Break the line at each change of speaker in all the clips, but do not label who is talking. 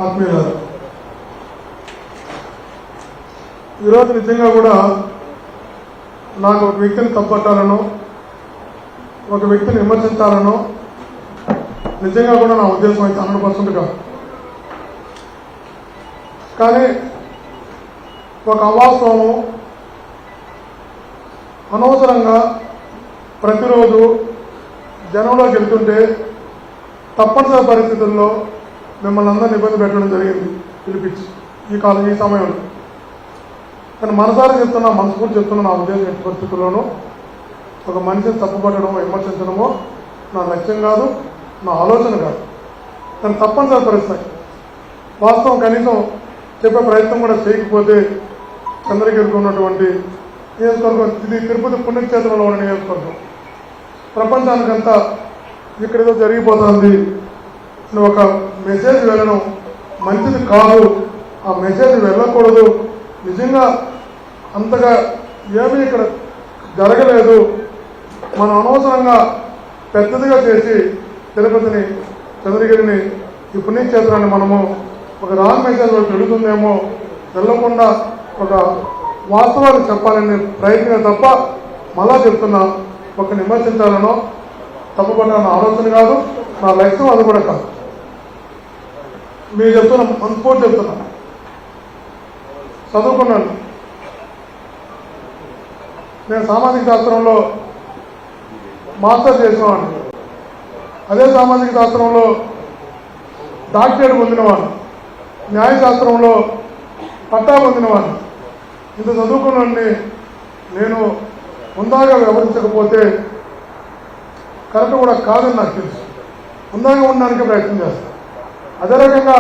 ఆత్మీయులారా, ఈరోజు నిజంగా కూడా నాకు ఒక వ్యక్తిని తప్పట్టాలనో ఒక వ్యక్తిని విమర్శించాలనో నిజంగా కూడా నా ఉద్దేశం అయితే 100% కాదు. కానీ ఒక అవాస్తవము అనవసరంగా ప్రతిరోజు జనంలోకి వెళ్తుంటే తప్పనిసరి పరిస్థితుల్లో మిమ్మల్ని అందరినీ ఇబ్బంది పెట్టడం జరిగింది పిలిపించి ఈ సమయంలో. కానీ మనసారి చెప్తున్నా, మనస్ఫూర్తి చెప్తున్నా, నా ఉద్దేశం ఎట్టి పరిస్థితుల్లోనూ ఒక మనిషిని తప్పుపట్టడమో విమర్శించడమో నా లక్ష్యం కాదు, నా ఆలోచన కాదు. కానీ తప్పనిసరి పరిస్థితి వాస్తవం కనీసం చెప్పే ప్రయత్నం కూడా చేయకపోతే చంద్రగిరికి ఉన్నటువంటి నియోజకవర్గం, ఇది తిరుపతి పుణ్యక్షేత్రంలో ఉన్న నియోజకవర్గం, ప్రపంచానికంతా ఇక్కడేదో జరిగిపోతుంది ఒక మెసేజ్ వెళ్ళడం మంచిది కాదు. ఆ మెసేజ్ వెళ్ళకూడదు. నిజంగా అంతగా ఏమీ ఇక్కడ జరగలేదు. మనం అనవసరంగా పెద్దదిగా చేసి తిరుపతిని, చంద్రగిరిని, ఈ పుణ్యక్షేత్రాన్ని మనము ఒక రాంగ్ మెసేజ్ వెళుతుందేమో, వెళ్ళకుండా ఒక వాస్తవాన్ని చెప్పాలని ప్రయత్నం తప్ప మళ్ళా చెప్తున్నా, ఒక విమర్శించాలనో తప్పకుండా నా ఆలోచన కాదు, నా లక్ష్యం అది కూడా కాదు. మీరు చెప్తున్నా, మనస్ఫూర్తి చెప్తున్నా, చదువుకున్నాను. నేను సామాజిక శాస్త్రంలో మాస్టర్ చేసినవాడిని, అదే సామాజిక శాస్త్రంలో డాక్టరేట్ పొందినవాడిని, న్యాయశాస్త్రంలో పట్టా పొందినవాడిని. ఇంత చదువుకున్నాన్ని నేను ముందాగా వ్యవహరించకపోతే కరెక్ట్ కూడా కాదని నాకు తెలుసు. ముందాగా ఉండడానికి ప్రయత్నం చేస్తాను. అదే రకంగా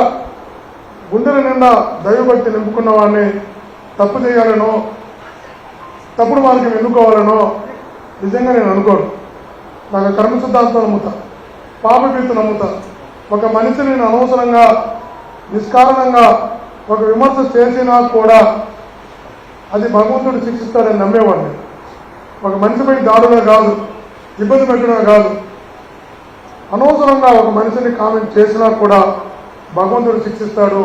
గుండెల నిండా దైవభక్తి నింపుకున్న వాడిని తప్పు చేయాలనో, తప్పుడు మార్గం ఎన్నుకోవాలనో నిజంగా నేను అనుకోను. నాకు కర్మ సిద్ధాంతం నమ్ముతా, పాపభీతి నమ్ముతా. ఒక మనిషిని నేను అనవసరంగా నిష్కారణంగా ఒక విమర్శ చేసినా కూడా అది భగవంతుడు శిక్షిస్తాడని నమ్మేవాడిని. ఒక మనిషిపై దాడుగా కాదు, ఇబ్బంది పెట్టడమే కాదు, అనవసరంగా ఒక మనిషిని కామెంట్ చేసినా కూడా భగవంతుడు శిక్షిస్తాడు,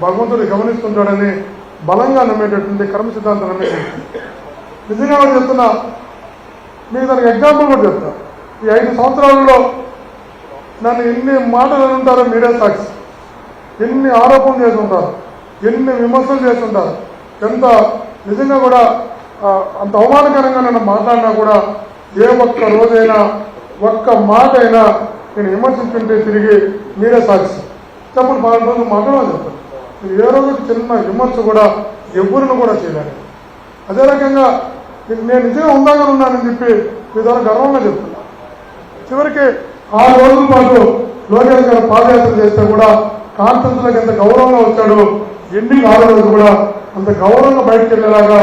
భగవంతుడు గమనిస్తుంటాడని బలంగా నమ్మేటటువంటి కర్మ సిద్ధాంతం నమ్మేటట్టు. నిజంగా కూడా చెప్తున్నా, మీకు దానికి ఎగ్జాంపుల్ కూడా చెప్తా. ఈ 5 సంవత్సరాలలో నన్ను ఎన్ని మాటలు ఉంటారో మీరే సాక్షి. ఎన్ని ఆరోపణలు చేసి ఉంటారు, ఎన్ని విమర్శలు చేసి ఉంటారు, ఎంత నిజంగా కూడా అంత అవమానకరంగా నన్ను మాట్లాడినా కూడా ఏ ఒక్క రోజైనా ఒక్క మాట అయినా నేను విమర్శించుకుంటే తిరిగి మీరే సాక్షి. చెప్పండి, 12 రోజులు మాట్లాడాలి చెప్తాను. నేను ఏ రోజు చిన్న విమర్శ కూడా ఎవరిని కూడా చేయలేదు. అదే రకంగా నేను నిజంగా ఉందాగా ఉన్నానని చెప్పి మీ ద్వారా గర్వంగా చెప్తున్నా. చివరికి 6 రోజుల పాటు లోకేష్ గారు పాదయాత్ర చేస్తే కూడా కాన్ఫరెన్స్లోకి ఎంత గౌరవంగా వచ్చాడు, ఎండింగ్ 6 రోజులు కూడా అంత గౌరవంగా బయటకు వెళ్ళేలాగా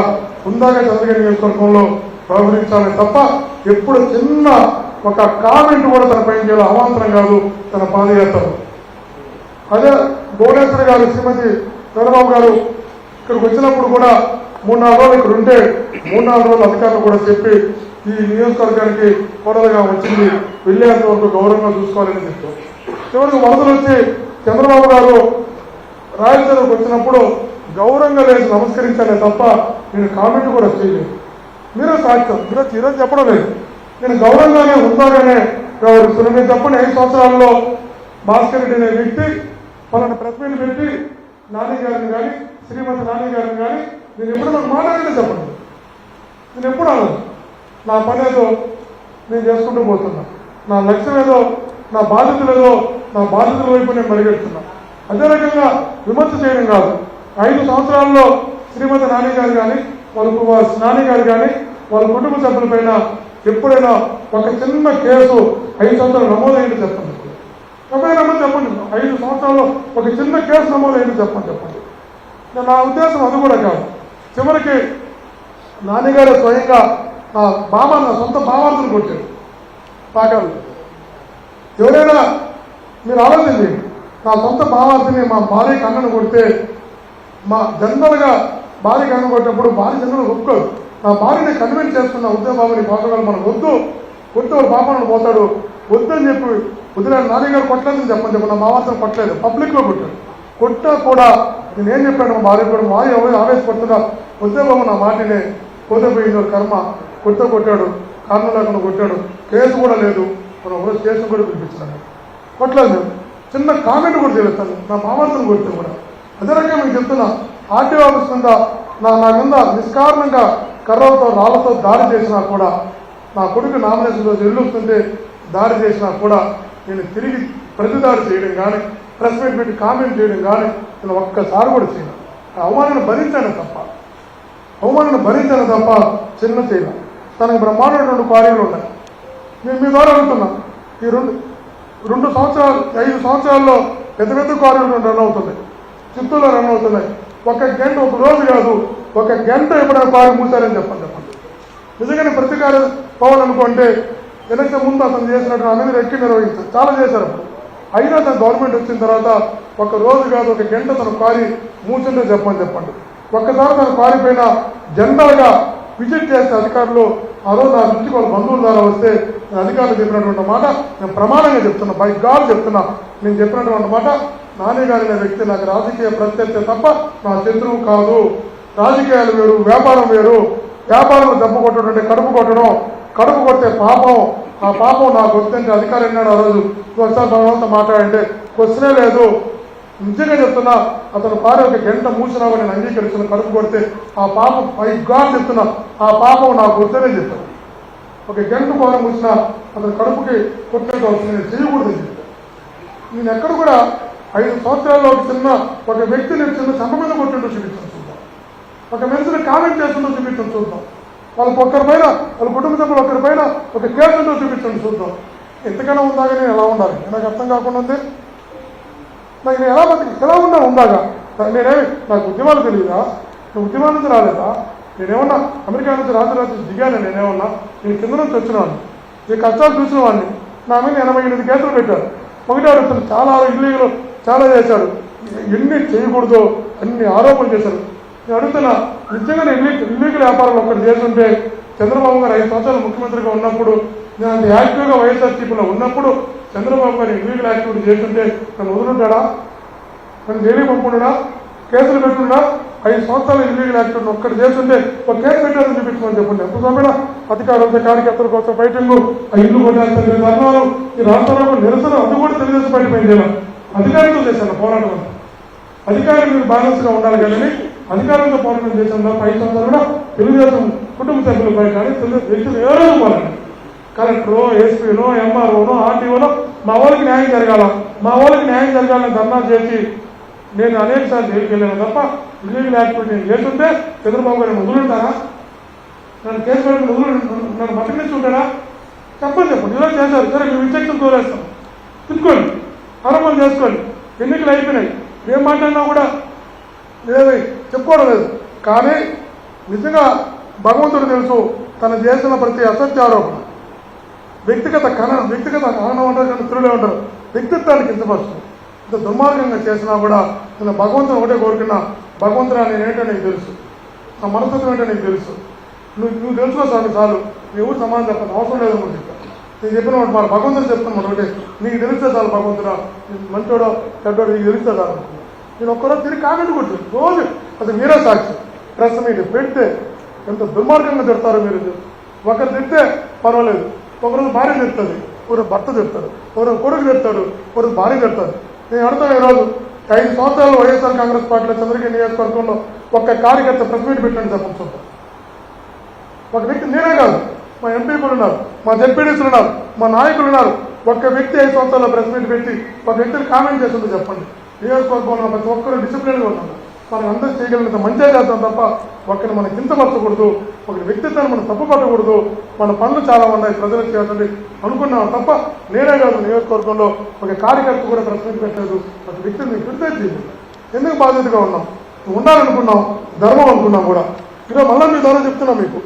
ఉందాగా చంద్రగిరి నియోజకవర్గంలో వ్యవహరించాలని తప్ప ఎప్పుడు చిన్న ఒక కామెంట్ కూడా తన పైన చేయాలి అవాంతరం కాదు తన పాదయాత్రలో. అదే భువనేశ్వర్ గారు, శ్రీమతి చంద్రబాబు గారు ఇక్కడికి వచ్చినప్పుడు కూడా 3-4 రోజులు ఇక్కడ ఉంటే 3-4 రోజులు అధికారులు కూడా చెప్పి ఈ నియోజకవర్గానికి కోడలుగా వచ్చింది, వెళ్ళేంత వరకు గౌరవంగా చూసుకోవాలని చెప్తారు. చివరికి వరదలు వచ్చి చంద్రబాబు గారు రాయలసీమకు వచ్చినప్పుడు గౌరవంగా లేచి నమస్కరించాలే తప్ప నేను కామెంట్ కూడా చేయలేదు. మీరే సాక్ష్యం, ఈరోజు చెప్పడం లేదు. నేను గౌరవంగానే ఉందాగానే వ్యవహరిస్తున్నాను. మీరు చెప్పండి, 5 సంవత్సరాల్లో భాస్కర్ రెడ్డి అనే వ్యక్తి పలానా ప్రెస్ మీట్ పెట్టి నాని గారిని కానీ, శ్రీమతి నాని గారిని కానీ నేను ఎప్పుడు నాకు మాట్లాడితే చెప్పండి. నేను ఎప్పుడు అనను. నా పని ఏదో నేను చేసుకుంటూ పోతున్నా, నా లక్ష్యం ఏదో, నా బాధ్యతలు ఏదో, నా బాధ్యతల వైపు నేను పరిగెడుతున్నా. అదే రకంగా విమర్శ చేయడం కాదు. 5 సంవత్సరాల్లో శ్రీమతి నాని గారు కానీ, వాళ్ళ నాని గారు కానీ, వాళ్ళ కుటుంబ సభ్యులపైన ఎప్పుడైనా ఒక చిన్న కేసు 5 సంవత్సరాలు నమోదైంది చెప్పండి. ఎప్పుడైనా చెప్పండి, 5 సంవత్సరాల్లో ఒక చిన్న కేసు నమోదైంది చెప్పండి. నా ఉద్దేశం అది కూడా కాదు. చివరికి నాన్నగారే స్వయంగా నా సొంత భావార్థను కొట్టాడు పాకాలు. ఎవరైనా మీరు ఆలోచించండి, నా సొంత భావార్థిని మా భార్య కన్నను కొడితే, మా జనరల్గా భార్య కన్ను కొట్టినప్పుడు భార్య జనరల్ ఒప్పుకోదు. నా భార్యని కన్విన్స్ చేస్తున్న ఉద్యోగబాబుని పాపగాలు మనం వద్దు వాడు పాపను పోతాడు వద్దని చెప్పి వదిలేడు. నాన్నగారు కొట్టలేదని చెప్పని నా మావాసం కొట్టలేదు, పబ్లిక్లో కొట్టాడు. కొట్టా కూడా నేనేం చెప్పాను మా భార్య కూడా మా ఆవేశపడుతున్నా వద్దే బాబు నా మాటనే పోతే పోయిందో కర్మ కొట్టాడు కారణం లేకుండా కొట్టాడు కేసు కూడా లేదు మనం ఒకరోజు కేసును కూడా పిలిపించాను కొట్టలేదు చిన్న కామెంట్ కూడా తెలుస్తాను నా మామర్తను కొడితే కూడా అదే రకంగా మీకు చెప్తున్నా ఆర్టీఓ ఆఫీస్ మీద నా మీద నిష్కారణంగా కర్రలతో రాళ్లతో దాడి చేసినా కూడా నా కొడుకు నామినేషన్ రోజు ఇల్లు వస్తుంటే దాడి చేసినా కూడా నేను తిరిగి ప్రతిదాడి చేయడం కానీ ప్రెస్ మీట్ పెట్టి కామెంట్ చేయడం కానీ నేను ఒక్కసారి కూడా చేయను అవమానాన్ని భరించాను తప్ప చిన్న చేయను తనకు బ్రహ్మాండమైనటువంటి కార్యాలు ఉన్నాయి నేను మీ ద్వారా అడుగుతున్నా ఈ 5 సంవత్సరాల్లో పెద్ద పెద్ద కార్యాలు రన్ అవుతున్నాయి చిత్తూరులో రన్ అవుతున్నాయి ఒక రోజు కాదు ఒక గంట ఎప్పుడైనా కార్యం మూసారని చెప్పండి నిజంగానే ప్రతికారం పోవాలనుకుంటే ఎలక్షన్ ముందు అతను చేసినట్టు అనేది ఎక్కి నిర్వహించారు చాలా చేశారు అప్పుడు అయినా తన గవర్నమెంట్ వచ్చిన తర్వాత ఒక రోజు కాదు ఒక గంట తన కారి మూసింటే చెప్పండి ఒక్కసారి తన కారి పైన జనరల్గా విజిట్ చేసే అధికారులు ఆ రోజు నా దృష్టికి వాళ్ళ బంధువుల ద్వారా వస్తే నేను అధికారులు చెప్పినటువంటి మాట నేను ప్రమాణంగా చెప్తున్నా బై గాడ్ చెప్తున్నా నేను చెప్పినటువంటి మాట నాని గారి అనే వ్యక్తి నాకు రాజకీయ ప్రత్యర్థి తప్ప నా శత్రువు కాదు రాజకీయాలు వేరు వ్యాపారం వేరు వ్యాపారంలో దెబ్బ కొట్టడం అంటే కడుపు కొడితే పాపం ఆ పాపం నాకు వస్తుంటే అధికారి అన్నాడు ఆ రోజు ఒకసారి తర్వాత మాట్లాడంటే క్వశ్చనే లేదు నిజంగా చెప్తున్నా అతను కారు ఒక గంట మూసినావు నేను అంగీకరిస్తున్నా కడుపు కొడితే ఆ పాపం పైగా చెప్తున్నా ఆ పాపం నాకు వద్దనే చెప్పాను ఒక గంట కారు మూసినా అతను కడుపుకి కొట్టేది అవుతుంది నేను చేయకూడదని చెప్పాను నేను ఎక్కడ కూడా 5 సంవత్సరాల్లో ఒక వ్యక్తిని చిన్న చంప మీద కొట్టింటూ చూపించాను చూద్దాం ఒక మనిషిని కామెంట్ చేస్తుంటూ చూపించడం చూద్దాం వాళ్ళ కుటుంబ సభ్యులు ఒకరిపైన ఒక కేసుతో చూపించండి చూద్దాం ఎంతకైనా ఉందాగా నేను ఎలా ఉండాలి నాకు అర్థం కాకుండా ఉంది నాకు నేను ఎలా ఉందాగా నాకు ఉద్యమాలు తెలియదా నేను ఉద్యమాల నుంచి రాలేదా నేనేమన్నా అమెరికా నుంచి రాత్రి దిగాను నేనేమన్నా నేను కింద నుంచి వచ్చినాను ఈ కష్టాలు చూసిన వాడిని నా మీద 88 కేసులు పెట్టారు ఒకటే అడుగుతాను చాలా ఇల్లీగలు చాలా చేశారు ఎన్ని చేయకూడదో అన్ని ఆరోపణలు చేశారు నేను అడుగుతున్నా నిజంగా ఇల్లీగల్ వ్యాపారాలు ఒక్కటి చేస్తుంటే చంద్రబాబు గారు 5 సంవత్సరాలు ముఖ్యమంత్రిగా ఉన్నప్పుడు నేను అంత యాక్టివ్గా వైఎస్ఆర్సీపీలో ఉన్నప్పుడు చంద్రబాబు గారు ఇల్లీగల్ యాక్టివిటీ చేస్తుంటే నన్ను వదులుంటాడా నన్ను జైలు పంపుండా కేసులు పెట్టున్నా 5 సంవత్సరాలు ఇల్లీగల్ యాక్టివిటీ ఒక్కటి చేస్తుంటే ఒక కేసు పెట్టాలని చూపించమని చెప్పండి ఎంత సమయంలో అధికారులతో కార్యకర్తల కోసం ఫైటింగ్ ఆ ఇల్లు కొట్టేస్తారు ధర్నాలు ఈ రాష్ట్రంలో నిరసన అది కూడా తెలుగుదేశం పార్టీ పైన చేయాలి అధికారులతో చేశాను పోరాటం అధికారులు మీరు బ్యాలెన్స్గా ఉండాలి కానీ అధికారులతో పోరాటం చేసిన 5 సంవత్సరాలు కూడా తెలుగుదేశం కుటుంబ సభ్యులపై కానీ వ్యక్తులు ఏ రోజు పోరాటం కలెక్టరో ఎస్పీనో ఎంఆర్ఓనో ఆర్టీఓనో మా వాళ్ళకి న్యాయం జరగాలని ధర్నా చేసి నేను అనేక సార్లు జైలుకి వెళ్ళాను తప్ప ఇల్లీగల్ యాక్టివిటీ నేను చేస్తుంటే చంద్రబాబు గారు వదులుంటారా నన్ను కేసు పెట్టుకుని నన్ను మట్టి నుంచి ఉంటారా చెప్పండి ఇలా చేశారు సరే మేము ఇంజక్షన్ తోలేస్తాం తిప్పుకోండి ఆరోపణలు చేసుకోండి ఎన్నికలు అయిపోయినాయి ఏం మాట్లాడినా కూడా ఏమి చెప్పుకోవడం లేదు కానీ నిజంగా భగవంతుడు తెలుసు తను చేసిన ప్రతి అసత్య ఆరోపణ వ్యక్తిగత కారణం అంటారు కానీ తిరుగులే ఉంటారు వ్యక్తిత్వానికి కించపరుస్తుంది ఇంత దుర్మార్గంగా చేసినా కూడా నేను భగవంతుని ఒకటే కోరుకున్నా భగవంతుడా నేనేంటో నీకు తెలుసు నా మనస్తత్వం ఏంటో నీకు తెలుసు నువ్వు తెలుసుకో స్వామి చాలు నీ ఊరు సమాధానం చెప్పాను అవసరం లేదని కూడా చెప్పాను నేను చెప్పిన వాడు మన భగవంతుని చెప్తున్నాను ఒకటే నీకు తెలిస్తే చాలు భగవంతుడా మంచోడో చెడ్డోడు నీకు తెలిస్తే చాలు అనుకున్నాను నేను ఒక్కరోజు తిరిగి కామెంట్ కొట్టు రోజు అసలు మీరే సాక్షి ప్రెస్ మీట్ పెడితే ఎంత దుర్మార్గంగా తిడతారో మీరు ఒకరు తిడితే పర్వాలేదు ఒకరోజు భార్య తిడుతుంది ఒకరు భర్త తిడతాడు ఒకరు కొడుకు తిడతాడు ఒకరు భార్య తిడతాడు నేను అడుగుతాను ఈరోజు 5 సంవత్సరాలు వైఎస్ఆర్ కాంగ్రెస్ పార్టీలో చంద్రగిరి నియోజకవర్గంలో ఒక్క కార్యకర్త ప్రెస్ మీట్ పెట్టండి చెప్పండి చూద్దాం ఒక వ్యక్తి నేనే కాదు మా ఎంపీలు ఉన్నారు మా జెడ్పీడీసీలు ఉన్నారు మా నాయకులు ఉన్నారు ఒక్క వ్యక్తి 5 సంవత్సరాల్లో ప్రెస్ మీట్ పెట్టి ఒక వ్యక్తిని కామెంట్ చేస్తుందో చెప్పండి నియోజకవర్గంలో ప్రతి ఒక్కరు డిసిప్లిన్గా ఉన్నారు మనం అందరూ చేయగలిగినంత మంచిగా చేస్తాం తప్ప ఒకరిని మనం కించపరచకూడదు ఒక వ్యక్తిత్వాన్ని మనం తప్పు పట్టకూడదు మన పనులు చాలా ఉన్నాయి ప్రజలకు చేయాలని అనుకున్నాం తప్ప నేనే కాదు నియోజకవర్గంలో ఒక కార్యకర్త కూడా ప్రశ్న పెట్టలేదు ఒక వ్యక్తిని క్రిటిసైజ్ చేయలేదు ఎందుకు బాధ్యతగా ఉన్నాం ఉండాలనుకున్నాం ధర్మం అనుకున్నాం కూడా ఈరోజు మళ్ళీ మీ ద్వారా చెప్తున్నాం మీకు